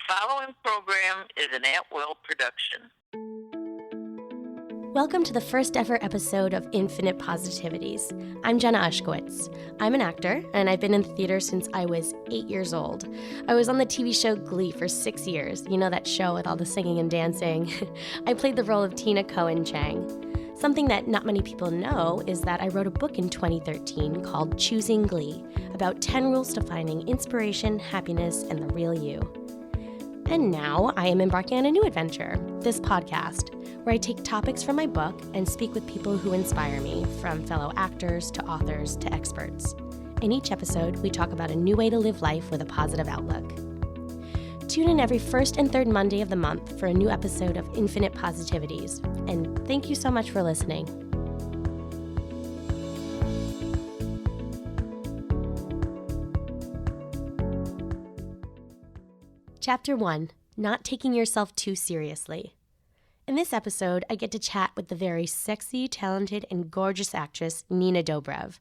following program is an at-will production. Welcome to the first ever episode of Infinite Positivities. I'm Jenna Ushkowitz. I'm an actor, and I've been in theater since I was 8 years old. I was on the TV show Glee for 6 years. You know that show with all the singing and dancing? I played the role of Tina Cohen Chang. Something that not many people know is that I wrote a book in 2013 called Choosing Glee, about 10 rules to finding inspiration, happiness, and the real you. And now I am embarking on a new adventure, this podcast, where I take topics from my book and speak with people who inspire me, from fellow actors to authors to experts. In each episode, we talk about a new way to live life with a positive outlook. Tune in every first and third Monday of the month for a new episode of Infinite Positivities. And thank you so much for listening. Chapter 1, Not Taking Yourself Too Seriously. In this episode, I get to chat with the very sexy, talented, and gorgeous actress Nina Dobrev.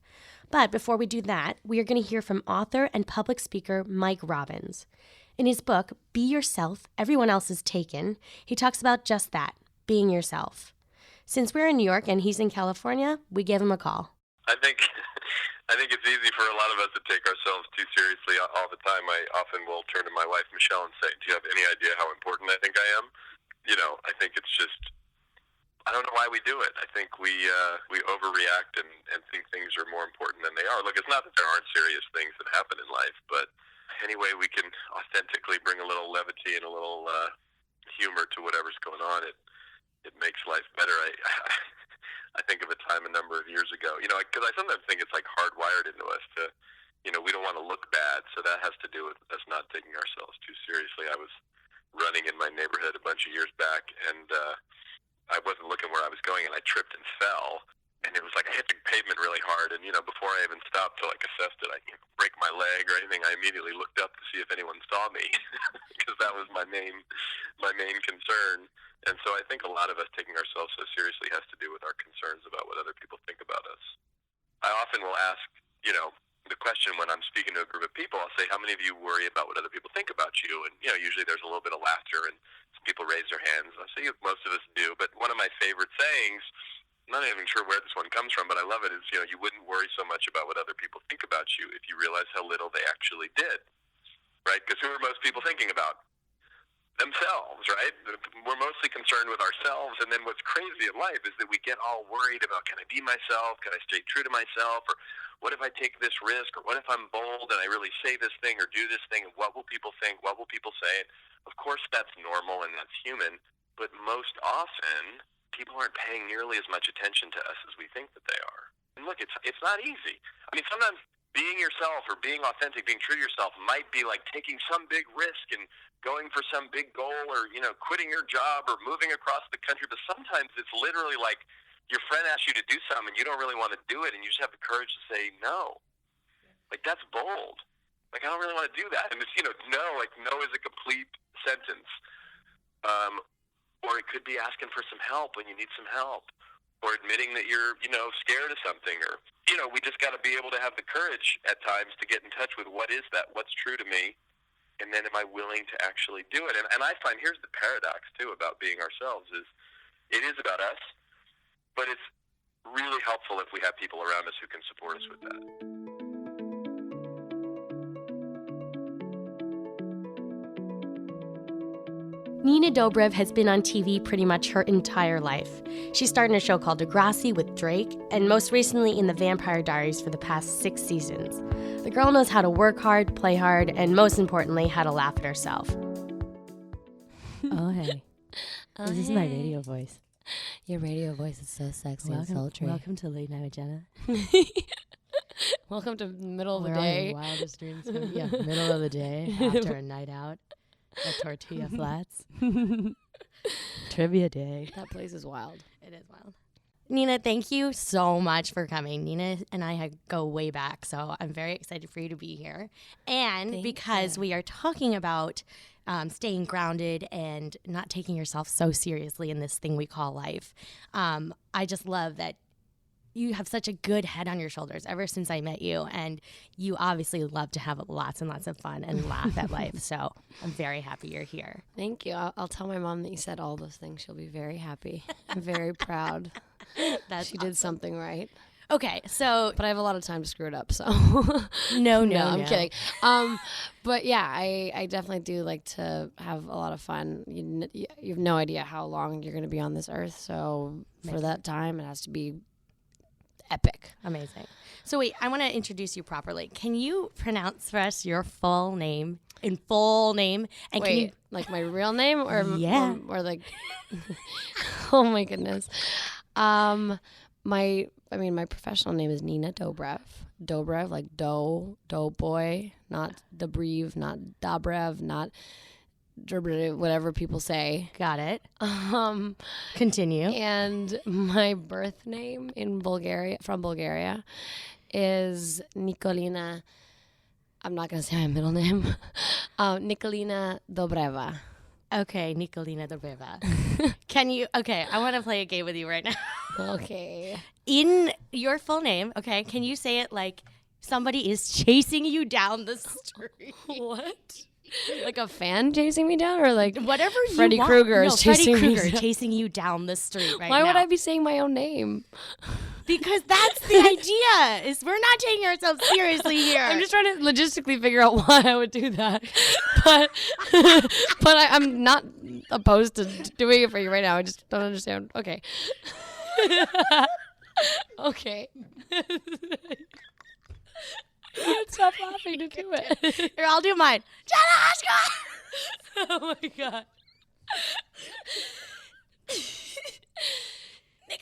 But before we do that, we are going to hear from author and public speaker Mike Robbins. In his book, Be Yourself, Everyone Else is Taken, he talks about just that, being yourself. Since we're in New York and he's in California, we gave him a call. I think it's easy for a lot of us to take ourselves too seriously all the time. I often will turn to my wife, Michelle, and say, do you have any idea how important I think I am? I think it's just, I don't know why we do it. I think we overreact and think things are more important than they are. Look, it's not that there aren't serious things that happen in life, but any way we can authentically bring a little levity and a little humor to whatever's going on, it makes life better. I think of a time a number of years ago, because I sometimes think it's like hardwired into us to, we don't want to look bad, so that has to do with us not taking ourselves too seriously. I was running in my neighborhood a bunch of years back, and I wasn't looking where I was going, and I tripped and fell, and it was like I hit the pavement really hard, and before I even stopped to assess it, I break my leg or anything, I immediately looked up to see if anyone saw me, because that was my main concern. And so I think a lot of us taking ourselves so seriously has to do with our concerns about what other people think about us. I often will ask, the question when I'm speaking to a group of people, I'll say, how many of you worry about what other people think about you? And, usually there's a little bit of laughter and some people raise their hands. I say most of us do, but one of my favorite sayings, I'm not even sure where this one comes from, but I love it, is, you wouldn't worry so much about what other people think about you if you realize how little they actually did, right? Because who are most people thinking about? Themselves, right? We're mostly concerned with ourselves, and then what's crazy in life is that we get all worried about, can I be myself? Can I stay true to myself? Or what if I take this risk? Or what if I'm bold and I really say this thing or do this thing? And what will people think? What will people say? And of course, that's normal and that's human, but most often, people aren't paying nearly as much attention to us as we think that they are. And look, it's not easy. I mean, sometimes being yourself or being authentic, being true to yourself might be like taking some big risk and going for some big goal, or, quitting your job or moving across the country. But sometimes it's literally like your friend asks you to do something and you don't really want to do it, and you just have the courage to say no. Like, that's bold. Like, I don't really want to do that. And it's, no is a complete sentence. Or it could be asking for some help when you need some help, or admitting that you're, scared of something, or, we just got to be able to have the courage at times to get in touch with what is that, what's true to me, and then am I willing to actually do it? And I find, here's the paradox, too, about being ourselves, is it is about us, but it's really helpful if we have people around us who can support us with that. Nina Dobrev has been on TV pretty much her entire life. She starred in a show called Degrassi with Drake, and most recently in The Vampire Diaries for the past 6 seasons. The girl knows how to work hard, play hard, and most importantly, how to laugh at herself. Oh, hey. This is my radio voice. Your radio voice is so sexy and sultry. Welcome to Late Night with Jenna. Welcome to middle of the We're day. on your wildest dreams. Yeah, middle of the day after a night out at Tortilla Flats. Trivia day. That place is wild. It is wild. Nina, thank you so much for coming. Nina and I go way back, so I'm very excited for you to be here. And because we are talking about staying grounded and not taking yourself so seriously in this thing we call life, I just love that you have such a good head on your shoulders ever since I met you, and you obviously love to have lots and lots of fun and laugh at life. So I'm very happy you're here. Thank you. I'll tell my mom that you said all those things. She'll be very happy. I'm very proud that she did something right. Okay, so But I have a lot of time to screw it up, so. no, I'm kidding. But yeah, I definitely do like to have a lot of fun. You have no idea how long you're going to be on this earth, so for that time, it has to be epic. Amazing. So wait, I want to introduce you properly. Can you pronounce for us your full name? And Wait, can you, like my real name or Yeah. or like oh my goodness. My professional name is Nina Dobrev. Dobrev, like doughboy, not Dobrev, not Dobrev, not Dobrev, whatever people say. got it. Continue. And my birth name from Bulgaria, is Nikolina. I'm not going to say my middle name. Nikolina Dobreva. Okay, Nikolina Dobreva. Can you, okay, I want to play a game with you right now. Okay. In your full name, okay, can you say it like somebody is chasing you down the street? What? Like a fan chasing me down, or like Whatever you Freddy want. Krueger No, is chasing Freddy me Krueger down. chasing you down the street right Why now. would I be saying my own name? Because that's the idea. Is we're not taking ourselves seriously here. I'm just trying to logistically figure out why I would do that, but I'm not opposed to doing it for you right now. I just don't understand. Okay. Okay. Stop laughing to do it. Here, I'll do mine. Jenna Ushkowitz! Oh my god. I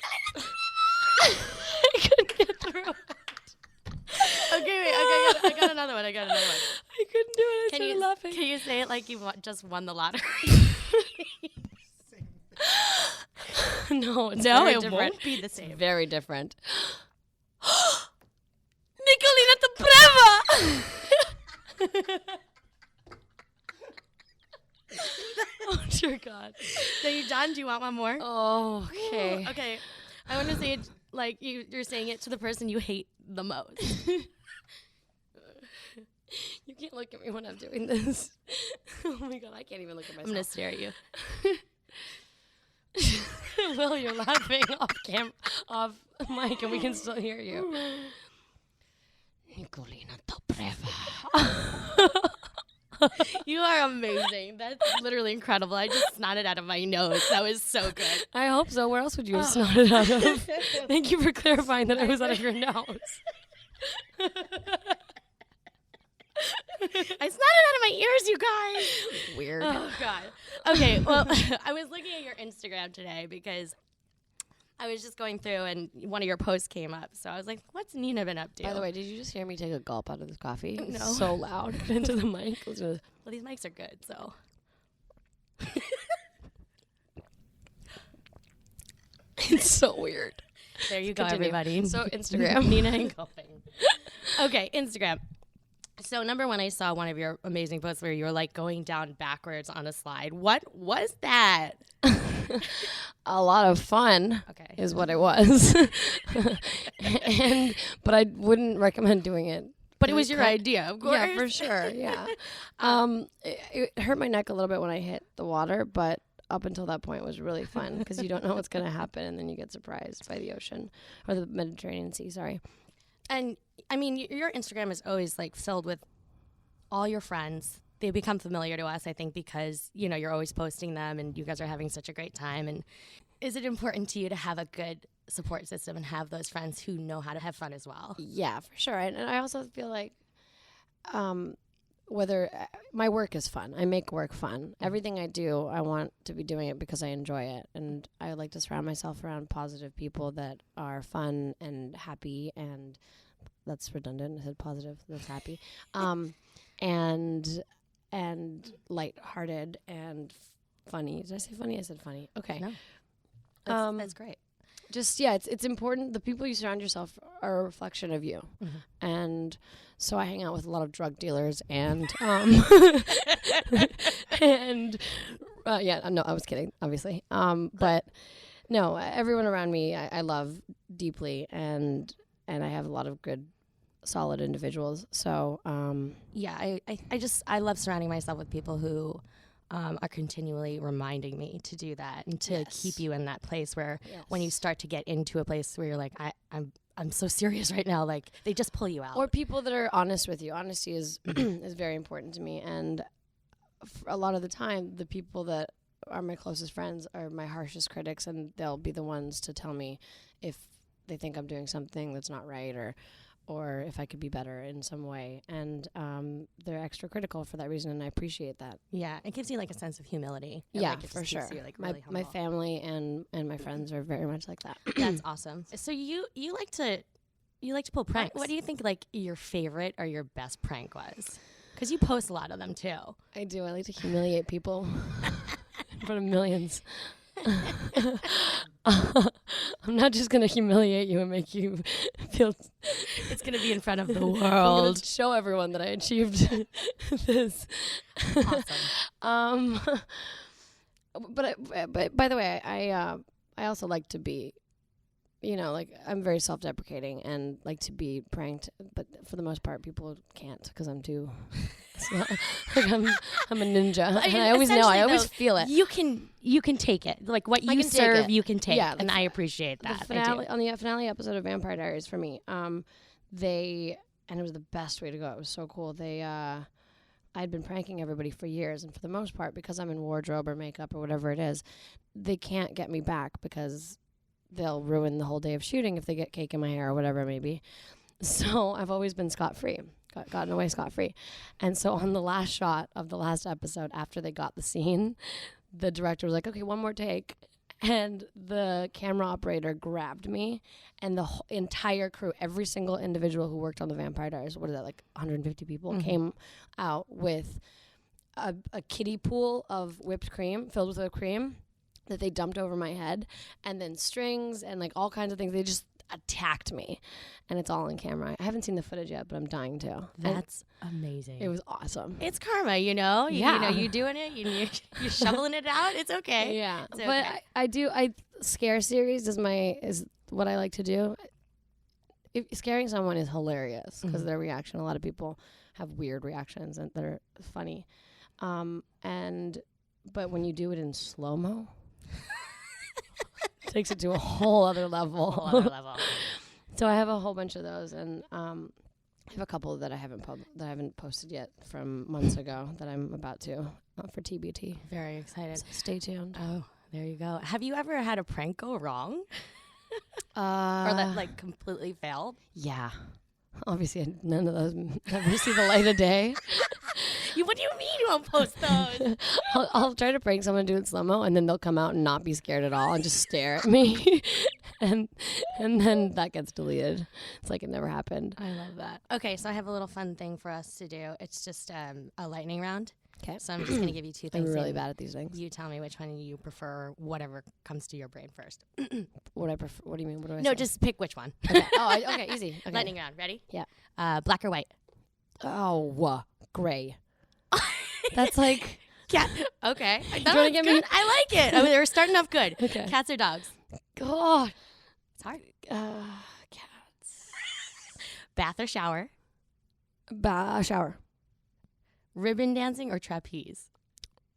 couldn't get through it. Okay, wait. I got another one. I couldn't do it. I started laughing. Can you say it like you just won the lottery? No, it's No, very it different. won't be the same. Very different. Nikolina Dobreva! Oh dear God. So you done? Do you want one more? Oh, okay. Okay. I want to say it like you're saying it to the person you hate the most. You can't look at me when I'm doing this. Oh my God, I can't even look at myself. I'm gonna stare at you. Will, you're laughing off mic, and we can still hear you. Nikolina Dobreva. You are amazing. That's literally incredible. I just snotted out of my nose. That was so good. I hope so. Where else would you have snotted out of? Thank you for clarifying that it was out of your nose. I snotted out of my ears, you guys. Weird. Oh, God. Okay, well, I was looking at your Instagram today because I was just going through and one of your posts came up. So I was like, what's Nina been up to? By the way, did you just hear me take a gulp out of this coffee? No. It's so loud into the mic. Well, these mics are good, so. It's so weird. There you go, Continue. everybody. So Instagram. Nina and gulping. Okay, Instagram. So number one, I saw one of your amazing posts where you were like going down backwards on a slide. What was that? A lot of fun. Okay. Is what it was. But I wouldn't recommend doing it. But it was your idea, of course. Yeah, for sure. Yeah. It hurt my neck a little bit when I hit the water, but up until that point it was really fun because you don't know what's going to happen, and then you get surprised by the ocean or the Mediterranean Sea. Sorry. And I mean, your Instagram is always like filled with all your friends. They become familiar to us, I think, because, you know, you're always posting them and you guys are having such a great time. And is it important to you to have a good support system and have those friends who know how to have fun as well? Yeah, for sure. And I also feel like whether my work is fun. I make work fun. Everything I do, I want to be doing it because I enjoy it. And I like to surround myself around positive people that are fun and happy, and that's redundant. I said positive, that's happy. And lighthearted and funny. Did I say funny? I said funny. Okay. No. That's great. Just, yeah, it's important. The people you surround yourself are a reflection of you. Mm-hmm. And so I hang out with a lot of drug dealers and and yeah, no, I was kidding, obviously. But No, everyone around me I love deeply, and I have a lot of good, solid individuals. So Yeah, I love surrounding myself with people who are continually reminding me to do that and to keep you in that place where when you start to get into a place where you're like, I'm so serious right now, like they just pull you out. Or people that are honest with you. Honesty is is very important to me, and a lot of the time, the people that are my closest friends are my harshest critics, and they'll be the ones to tell me if they think I'm doing something that's not right, or if I could be better in some way. And they're extra critical for that reason, and I appreciate that. Yeah, it gives you like a sense of humility. Yeah, like, it for just sure. keeps you, like, My really my humble. family and my friends are very much like that. That's awesome. So you like to pull pranks. What do you think like your favorite or your best prank was? Because you post a lot of them too. I do. I like to humiliate people in front of millions. I'm not just going to humiliate you and make you feel... It's going to be in front of the I'm world. going to show everyone that I achieved this. Awesome. But by the way, I also like to be, like I'm very self-deprecating and like to be pranked. But for the most part, people can't because I'm too... like I'm a ninja, and I always know. I always feel it. You can take it. Like what you serve, you can take. Yeah, and I appreciate that. On the finale episode of Vampire Diaries for me, and it was the best way to go. It was so cool. I'd been pranking everybody for years, and for the most part, because I'm in wardrobe or makeup or whatever it is, they can't get me back because they'll ruin the whole day of shooting if they get cake in my hair or whatever it may be. So I've always been scot-free. Gotten away scot-free. And so on the last shot of the last episode, after they got the scene, the director was like, okay, one more take. And the camera operator grabbed me, and the entire crew, every single individual who worked on the Vampire Diaries, what is that, like 150 people, came out with a kiddie pool of whipped cream, filled with whipped cream, that they dumped over my head, and then strings and like all kinds of things. They just attacked me, and it's all on camera. I haven't seen the footage yet, but I'm dying to. That's amazing. It was awesome. It's karma, Yeah. You're doing it. You're shoveling it out. It's okay. Yeah, it's okay. but I scare series is what I like to do. Scaring someone is hilarious because their reaction. A lot of people have weird reactions and that are funny, but when you do it in slow mo. Takes it to a whole other level. So I have a whole bunch of those, and I have a couple that I haven't posted yet from months ago that I'm about to for TBT. Very excited. So stay tuned. Oh, there you go. Have you ever had a prank go wrong? Or that like completely failed? Yeah. Obviously, none of those ever see the light of day. What do you mean you won't post those? I'll try to prank someone, do it slow-mo, and then they'll come out and not be scared at all and just stare at me. and then that gets deleted. It's like it never happened. I love that. Okay, so I have a little fun thing for us to do. It's just a lightning round. Okay. So I'm just going to give you two things. I'm really bad at these things. You tell me which one you prefer, whatever comes to your brain first. What I prefer? What do you mean? What do I say? No, just pick which one. Okay. Okay, easy. Okay. Lightning round. Ready? Yeah. Black or white? Oh, gray. That's like... Cat. Okay. That was good. I like it. I mean, we're starting off good. Okay. Cats or dogs? God. It's hard. Cats. Bath or shower? Shower. Ribbon dancing or trapeze?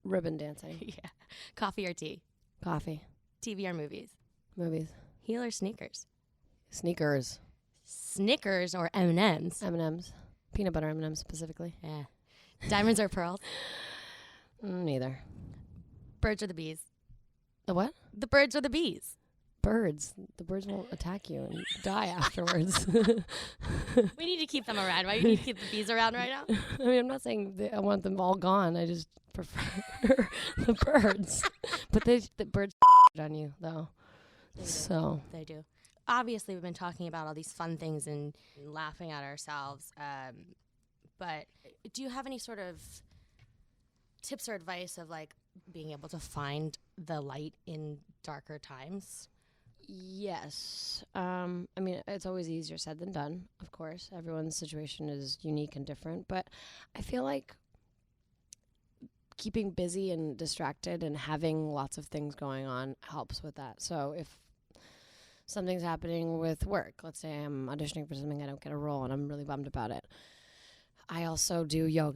Ribbon dancing. Yeah. Coffee or tea? Coffee. TV or movies? Movies. Heel or sneakers? Sneakers. Snickers or M&M's? M&M's. Peanut butter M&M's specifically. Yeah. Diamonds or pearls? Neither. Birds or the bees? The what? The birds or the bees? Birds. The birds won't attack you and die afterwards. We need to keep them around, right? You need to keep the bees around right now? I mean, I'm not saying I want them all gone. I just prefer the birds. But the birds on you, though. So they do. Obviously, we've been talking about all these fun things and laughing at ourselves. But do you have any sort of tips or advice of like being able to find the light in darker times? Yes. I mean, it's always easier said than done, of course. Everyone's situation is unique and different. But I feel like keeping busy and distracted and having lots of things going on helps with that. So if something's happening with work, let's say I'm auditioning for something, I don't get a role and I'm really bummed about it, I also do yoga.